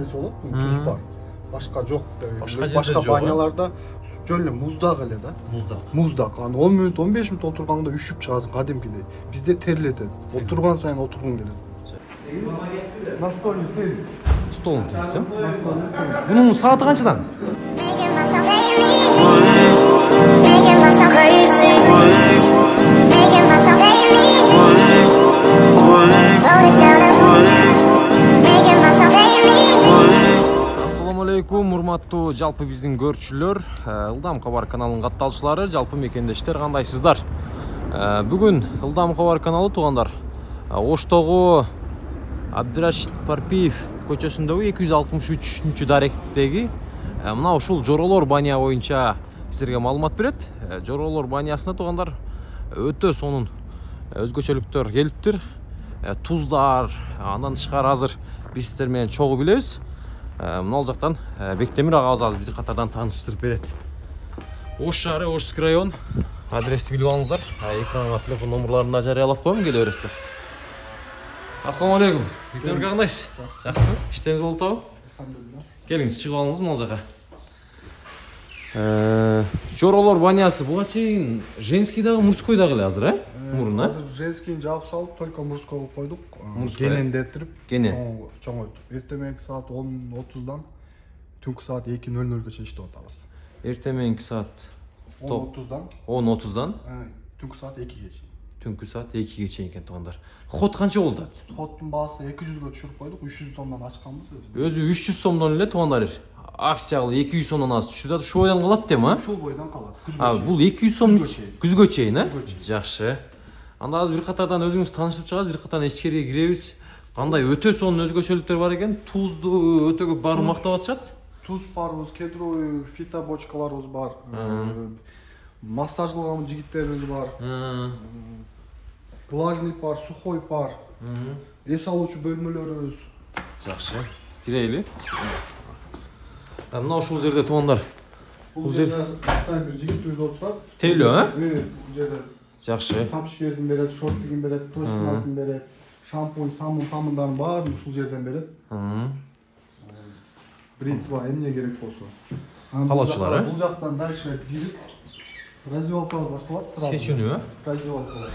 несі болады, туз бар. Башка жоқ. Башка баняларда жөн эле муздак эле да. Муздак. Аны 10 мүнөт, 15 мүнөт отурганда үшүп чыгасың кадимкидей. Бизде терлетет. Отурган сайын отургуң келет. Настольный теннис. Столный теннис. Bunun saati kaçdan? Assalamu alaikum, урматтуу жалпы биздин көрчүлөр, Ылдам Кабар каналынын катталчылары, жалпы мекендештер, кандайсыздар? Бүгүн Ылдам Кабар каналы туугандар Оштогу Абдирашид Парпиев көчөсүндөгү 263 даректеги мына ушул Жоролор баня боюнча силерге маалымат берет. Жоролор банясына туугандар өтө сонун өзгөчөлүктөр келиптир. Туздар, андан тышкары азыр биз сиздер менен чогуу билебиз. Мына жактан Бектемир агабыз азыр бизди катардан тааныштырып берет. Ош шаары, Ошский район. Адрести билип алыңыздар. Экранга телефон номерларын да жарыялап коем, келе бересиздер. Assalamu alaikum. Бектемир кандайсыз? Жакшымы? Иштериңиз болуп атабы? Келиңиз, чыгып алыңыз мына жака. Жоролор банясы буга чейин женский дагы, мужской дагы эле азыр, мурун, Азыр женский жаап салып, только мужской кылып койдук. Кенендетирип, чоңойтуп. Эртең мененки саат 10:30дан түнкү саат 2:00ге чейин иштеп атабыз. Эртең мененки саат 10:30дан түнкү саат 2ге чейин. Түнкү саат 2ге чейин экен туугандар. Ход канча болду? Ходдун баасы 200ге түшүрүп койдук, 300 сомдон ачканбыз өзү. Өзү 300 сомдон эле туугандар. Акция кылып 200 сомдон аз түшүрүп, ушул бойдон калат дем, Ушул бойдон калат. Бул 200 сом күзгө чейин, Жакшы. Анда азыр бир катардан өзүңүз таанышып чыгасыз, бир катардан ичкерге киребиз. Кандай өтө сонун өзгөчөлүктөр бар экен. Тузду өтө көп баарын мактап атышат. Туз барыбыз, кедровый фито бочкаларыбыз бар. Массаж кылган жигиттерибиз бар. Влажный пар, сухой пар. Эс алуучу бөлмөлөрүбүз. Жакшы. Кирейли. Мына ушул жерде туугандар. Бул жерде бир жигитибиз отурат. Тейлөө, Бул жерде Жакшы. тапчкесин берет, шортигин берет, профессионалсын берет, шампунь, самун, тамындарын баарын ушул жерден берет. Бритва эмне керек болсо. Калачылар, Бул жактан дальше кирип раздевалкага башталат сразу. Чечүүнү, Раздевалкага.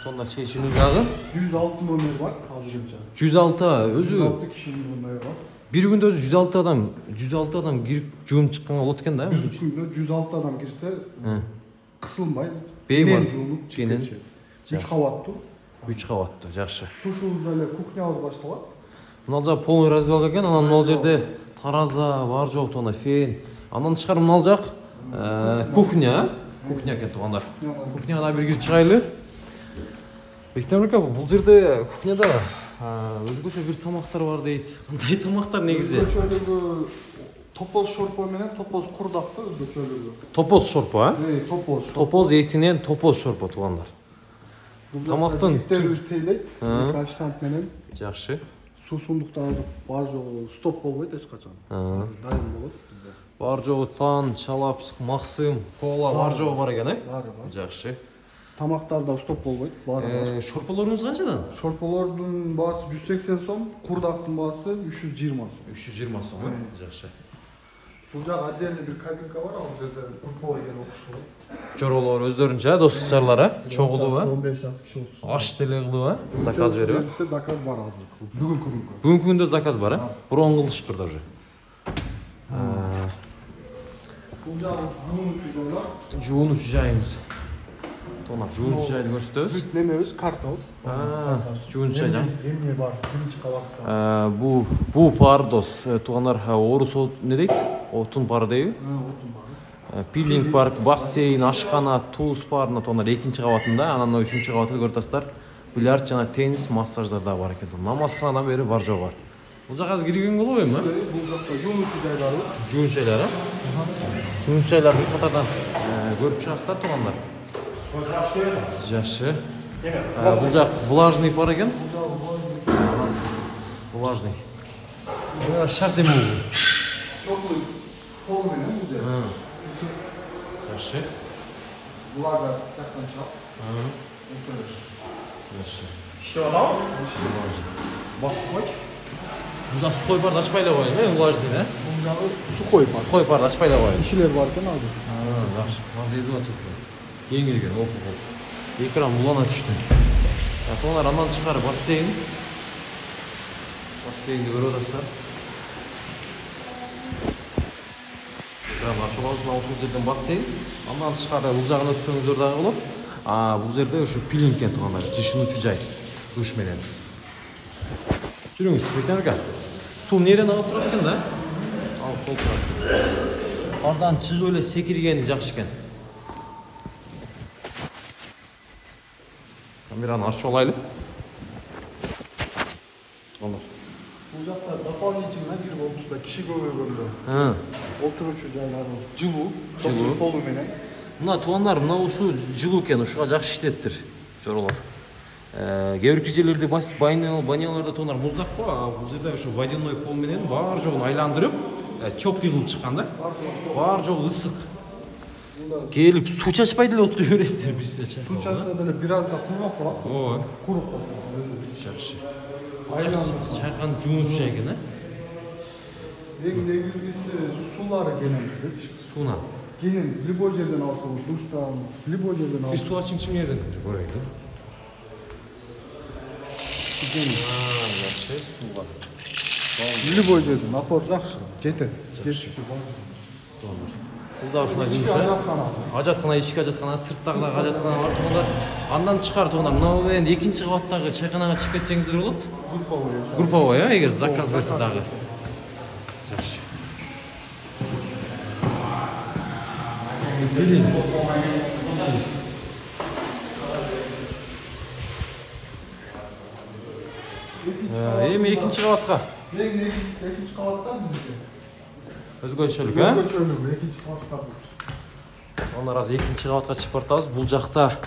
Сонда чечүүнү дагы 106 номер бар азырынча. 106 өзү 106 кишинин номери бар. бир күндө өзү 106 адам кирип жуунуп чыкканга болот экен да. Бир күндө 106 адам кирсе, кысылмай, бейман жуунуп чыгып кетет. 3 кабаттуу. 3 кабаттуу, жакшы. Тушубузда эле кухнябыз башталат. Мына жак полный раздевалка экен, анан мына жерде тараза бар жок тууганда фен. Андан тышкары мына жак кухня экен туугандар. Кухняга да бир кирип чыгайлы. Бектемир ака, бул жерде кухняда өзгөчө бир тамактар бар дейт. Кандай тамактар негизи? Өзгөчөлүгү топоз шорпо менен топоз курдакты өзгөчөлүгү. Топоз шорпо, Топоз. Топоз этинен топоз шорпо туугандар. Тамактын терибиз тейлейт, официант менен. Жакшы. Суу сундуктарды бар жогу стоп болбойт эч качан. Дайым болот бизде. Бар жогу тан, чалапсык, максым, кола бар жогу бар экен, Баары бар. Жакшы. Тамактар да стоп болбойт, баары бар. Шорполоруңуз канчадан? Шорполордун баасы 180 сом, курдактын баасы 320 сом. 320 сом, Жакшы. Бул жак отдельный бир кабинка бар, ал жерде групповой келип окушту. Жоролор өздөрүнчө достарлар, чогулуп, 15 киши окушту. аш деле кылып, заказ берип. Бизде заказ бар азыр. Бүгүнкү күнгө. Бүгүнкү күндө заказ бар, Броң кылышыптыр даже. Бул жагы жуунучу жайлар. Жуунучу жайыңыз. Тонап жуунучу жайды көрсөтөбүз. Бүт немебиз, картабыз. Жуунучу жай. Эмне бар? Биринчи кабатта. Бул пар дос, туугандар, орус эмне дейт? Отун пар дейби? Отун бар. Пилинг парк, бассейн, ашкана, туз парына туугандар экинчи кабатында, анан үчүнчү кабатта көрүп атасыздар. Бильярд жана теннис, массаждар да бар экен. Намазканадан бери бар жок бар. Бул жака азыр кирген болобу эми? Бул жакта жуунучу жайларыбыз. Жуунучу жайлар, Жуунучу жайларды бир катардан көрүп чыгасыздар туугандар. Жакшы. Бул жак влажный бар экен. Влажный. Бул шарт эме бул? Теплый пол менен бул жер. Жакшы. Влага таканча. Жакшы. Что там? Бахмач? Мында сухой парды ашпай эле коеюн, влажный, да? Мындағы сухой бар. Сухой парды ашпай эле коеюн. Кишилер бар экен алды. Жакшы. Мына резервация экен. Кең келген, опу. Экран улана түштү. Аталар андан тышкары бассейн. Бассейнди көрүп атасыздар. Экран ачып алабыз, мына ушул жерден бассейн. Андан тышкары бул жагына өтсөңүздөр дагы болот. Бул жерде ошо пилинг экен туугандар, жышынуучу жай. Душ менен. Жүрүңүз, Бектемир ака. Суу нерден алып турат экен да? Алып толтурат. Ардан чыгып эле секиргени жакшы экен. Камераны ачып алайлы. Бул жакта дополнительно бир болмушта киши көбөйгөндө. Отуручу жайларыбыз жылуу полу менен. Мына туугандар, мына ушул жылуу экен, ушуга жакшы иштептир. Жоролор. Кээ бир жерлерде баняларда туугандар муздак го, бул жерде ошо водяной пол менен бар жогун айландырып, теплый кылып чыккан да. Бар жогу ысык. Келип суу чачпай деле отура бересиздер бизче. Суу чачса деле бир аз да куруп калат. Ооба. Куруп калат. Жакшы. Чайкан жуунуч жай экен, Эң негизгиси суулары кенемиздечи. Сууна. Кенен любой жерден алсаңыз, душтан, любой жерден алсаңыз. Bir su açın kim yerden göreydi? Şey su var. Любой жерден напор жакшы, жетет. Бул да ушундай жумуш. Ажаткана, ички ажаткана, сырттагы да ажаткана бар туганда. Андан тышкары туганда мына эми экинчи кабаттагы чайканага чыгып кетсеңиздер болот. Групповой, эгер заказ берсе дагы. Жакшы. Эми экинчи кабатка. Эң негизгиси экинчи кабатта биздики. Өзгөчөлүк, Өзгөчөлүк экинчи кабатта. Ондар азыр экинчи кабатка чыгып бартабыз. Бул жакта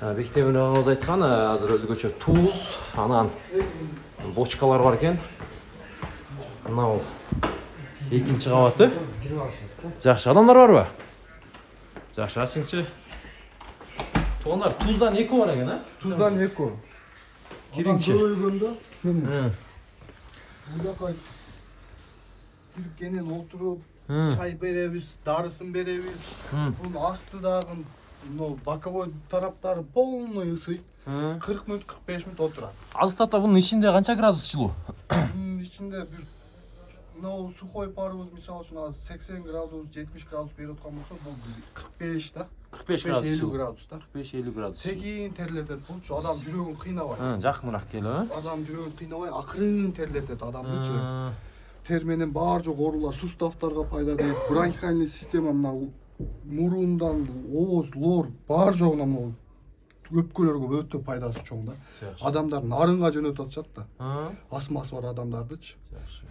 Бектемир агабыз айткан, азыр өзгөчө туз, анан бочкалар бар экен. Мына экинчи кабаты. Жакшы, адамдар барбы? Жакшы, ачыңчы. Туугандар, туздан эки бар экен, Туздан эки. Киринчи. Көбөйгөндө, мына. Мындакай бир кенен отуруп, чай беребиз, дарысын беребиз. Бунун астыдагы мына боковой тараптары полный ысый. 40 мүнөт, 45 мүнөт отурат. Азыр бунун ичинде канча градус жылуу? Бунун ичинде бир мына сухой парыбыз мисалы үчүн азыр 80 градус, 70 градус берип аткан болсо, бул 45 да. 45 градус. 50 градус да. 45-50 градус. Секин терлетет булчу, адам жүрөгүн кыйнабай. Жакыныраак келип, Адам жүрөгүн кыйнабай, акырын терлетет адамдычы. Тер менен баар жок оорулар, суставтарга пайда берет. Бронхиальный система мына мурундан ооз, лор баар жогуна мына өпкөлөргө өтө пайдасы чоң да. Адамдар нарынга жөнөтүп атышат да. Астмасы бар адамдардычы.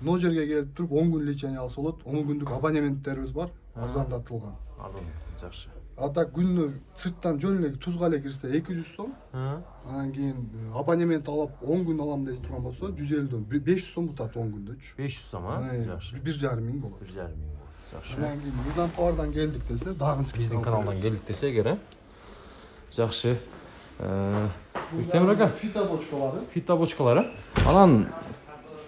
Мына жерге келип туруп 10 күн лечение алса болот. 10 күндүк абонементтерибиз бар, арзандатылган. Жакшы. Ада күнүнө сырттан жөн эле тузга эле кирсе 200 сом. Анан кийин абонемент алып 10 күн алам деп турган болсо 150дөн 500 сом бутат 10 күндөчү. 500 сом, жакшы. 1,5 миң болот. 1,5 миң болот. Жакшы. Анан кийин Мыйзам товардан келдик десе, дагы биздин каналдан келдик десе эгер, жакшы. Бектемир ака, фитобочкалары. Анан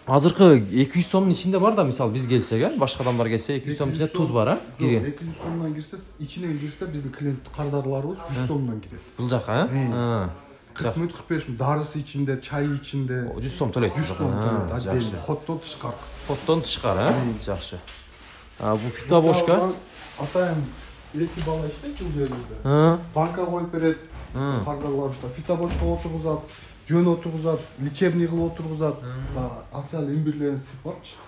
азыркы 200 сомдун ичинде бар да, мисалы биз келсек, башка адамдар келсе 200 сомдун ичинде туз бар, 200 сомдон кирсе, ичинен кирсе биздин клиент кардарларыбыз 100 сомдон кирет. Бул жака, 40 мүнөт, 45 мүнөт дарысы ичинде, чай ичинде 100 сом төлөйт. 100 сом төлөйт. Жакшы. Хоттон тышкары. Хоттон тышкары, жакшы. Бул фитобочка. Атайын 2 бала иштейт бул жерде. Банка коюп берет. Кардарларыбызда фитобочка отургузат, жөн отургузат, лечебный кылып отургузат. Асал имбирлерин сыпатчы.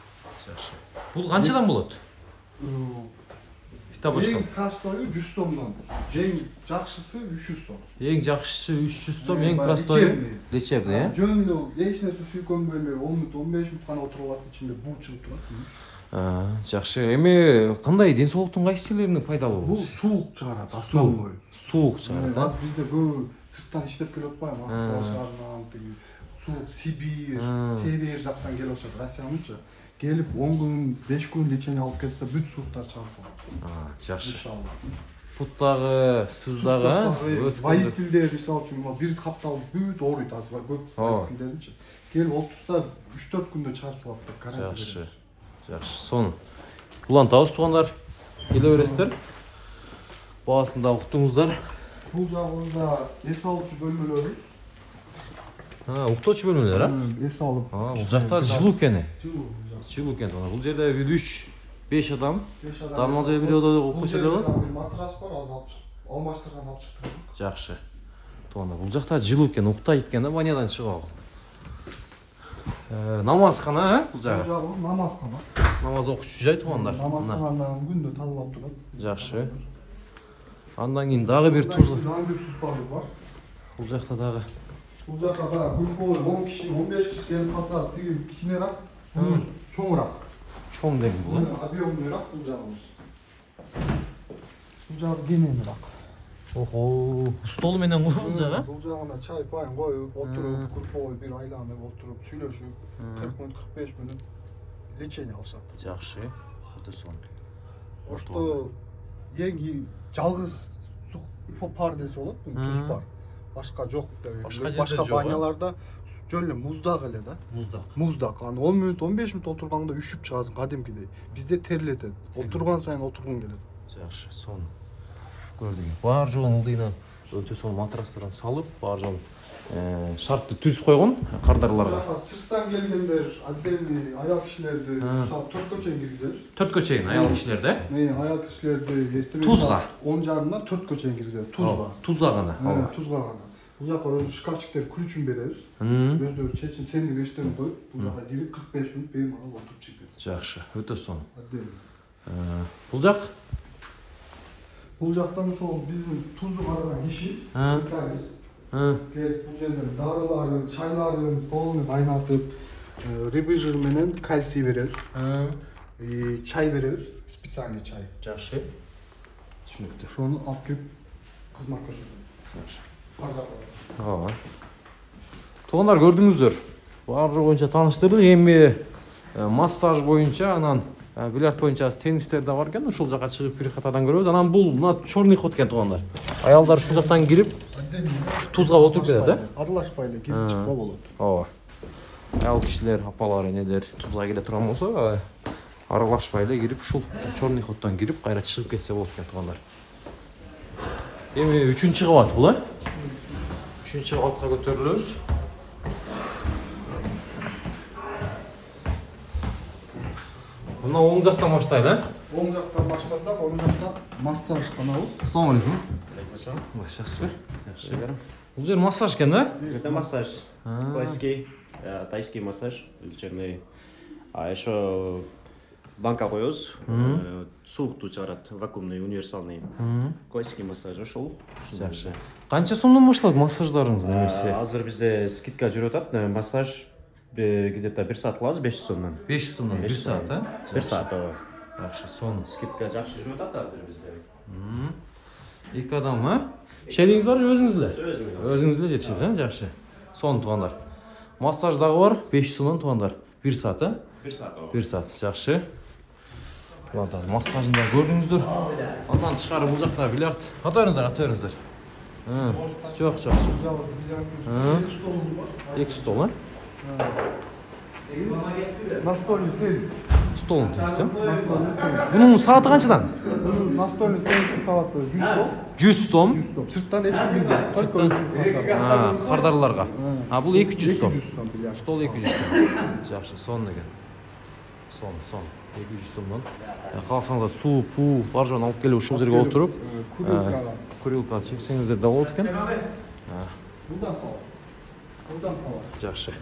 Жакшы. Бул канчадан болот? Фитобочка. Эң простойу 100 сомдон. Эң жакшысы 300 сом. Эң жакшысы 300 сом, эң простойу лечебный, Жөн эле эч нерсе сүйкөнбөй эле 10 мүнөт, 15 мүнөт гана отуруп алат, ичинде бул чыгып турат. Жакшы. Эми кандай ден-соолуктун кайсы жерлерине пайдалуу? Бул суук чыгарат, основной. Суук чыгарат. Азыр бизде көбү сырттан иштеп келип атпайбы? Москва шаарынан, тиги суук, Сибирь жактан келип атышат, Россиянычы. Келип 10 күн, 5 күн лечение алып кетсе, бүт сууктар чыгып салат. Жакшы. Иншалла. Буттагы, сыздагы, водительдер мисалы үчүн бир капталып бүт ооруйт азыр көп водительдеринчи. Келип отурса 3-4 күндө чыгарып салат деп гарантия Жакшы. Жакшы. Сон улантабыз туугандар. Келе бересиздер. Баасында уктуңуздар. Бул жагында эс алуучу бөлмөлөрүбүз. Уктоочу бөлмөлөр, Эс алып. Бул жакта жылуу экен. Жылуу экен. Бул жерде 3-5 адам дармал жай биле койсо эле болот. Матрас бар, аз алып чыгып, алмаштырган алып чыктым. Жакшы. Туугандар, бул жакта жылуу экен, уктайт экен да, банядан чыгып алып. Намазхана, бул жагы. Бул жагыбыз намазхана. Намаз окуучу жай туугандар. Намазханадан күндө талап турат. Жакшы. Андан кийин дагы бир туз барыбыз бар. Бул жакта дагы. Бул жакта дагы группа 10 киши, 15 киши келип калса, тиги кичинерак, бул чоңураак. Чоң деген бул. Объемныйраак бул жагыбыз. Бул жагы кененирак. Охо, стол менен го бул жагы. Бул жагына чай пайын коюп, отуруп, группа бир айланып отуруп, сүйлөшүп, 40 мүнөт, 45 мүнөт лечение алышат. Жакшы. Өтө сон. Ошто эң жалгыз пар десе болот, туз бар. Башка жок деп. Башка баняларда жөн эле муздак эле да. Муздак. Аны 10 мүнөт, 15 мүнөт отурганда үшүп чыгасың кадимкидей. Бизде терлетет. Отурган сайын отургуң келет. Жакшы, сон. Көрдүң. Бар жолун ылдыйна өтө сон матрастардан салып, бар жолун шартты түзүп койгон кардарларга. Сырттан келгендер, отдельный аял кишилерди төрткө чейин киргизебиз. Төрткө чейин аял кишилерди? Аял кишилерди эртең Тузга 10:30 төрткө чейин киргизебиз. Тузга. Тузга гана. Тузга гана. Бул жака өзү шкафчиктер күрүчүн беребиз. Өздөрү чечим сендик эчтени коюп, бул жака кирип 45 мүнөт беймалал отуруп чыгып кетет. Жакшы, өтө сон. Отдельный. Бул жак? Бул жактан ошол биздин тузду караган киши, специалист. Келип бул жерден дарыларын, чайларын полный кайнатып, рыбий жир менен кальций беребиз. Чай беребиз, специальный чай. Жакшы. Түшүнүктүү. Ошону алып келип кызмат көрсөтөбүз. Жакшы. Туугандар, көрдүңүздөр. Баары боюнча тааныштырдык. Эми массаж боюнча, анан бильярд боюнча теннистер да бар экен. Ушул жака чыгып бир катадан көрөбүз. Анан бул мына чорный ход экен туугандар. Аялдар ушул жактан кирип тузга отуруп кетет, да? Аралашпай эле кирип чыкса болот. Ооба. Аял кишилер, апалар, энелер тузга келе турган болсо, аралашпай эле кирип ушул чорный ходдон кирип кайра чыгып кетсе болот экен туугандар. Эми 3-чү кабат бул, 3-чү кабатка көтөрүлөбүз. Мына оң жактан баштайлы, Оң жактан баштасак, оң жакта массаж канабыз. Ассаламу алейкум. Жакшысызбы? Жакшы. Бул жер массаж экен, да? Это массаж. Классический, тайский массаж, лечебный. А еще банка коёбуз, суукту чыгарат, вакуумный, универсальный. Классический массаж ошол. Жакшы. Канча сомдон башталат массаждарыңыз немесе? Азыр бизде скидка жүрүп атат. Массаж где-то 1 саат кылабыз 500 сомдон. 500 сомдон 1 саат, 1 саат. Жакшы, сон. Скидка жакшы жүрүп атат азыр бизде. 2 адам, Шелиңиз бар, өзүңүз эле? Өзүм. Өзүңүз эле жетишет, жакшы. Сон туугандар. Массаж дагы бар, 500 сомдон туугандар. 1 саат, 1 саат. 1 саат, жакшы. Туугандар, массажын да көрдүңүздөр. Андан тышкары бул жакта бильярд. Атыңыздар. Жок. Столубуз бар. 2 стол, Настольный теннис. Столун тегиз, Бунун сааты канчадан? Настольный теннис сааты 100 сом. 100 сом. 100 сом. Сырттан эч ким билбейт. Сырттан Кардарларга. Бул 200 сом. 200 сом бильярд. Стол 200 сом. Жакшы, сон деген. Сон. 200 сомдон. Калсаңыздар суу, пул, бар жоон алып келип ушул жерге отуруп, курилка чексеңиздер да болот экен. Булдан пала. Жакшы.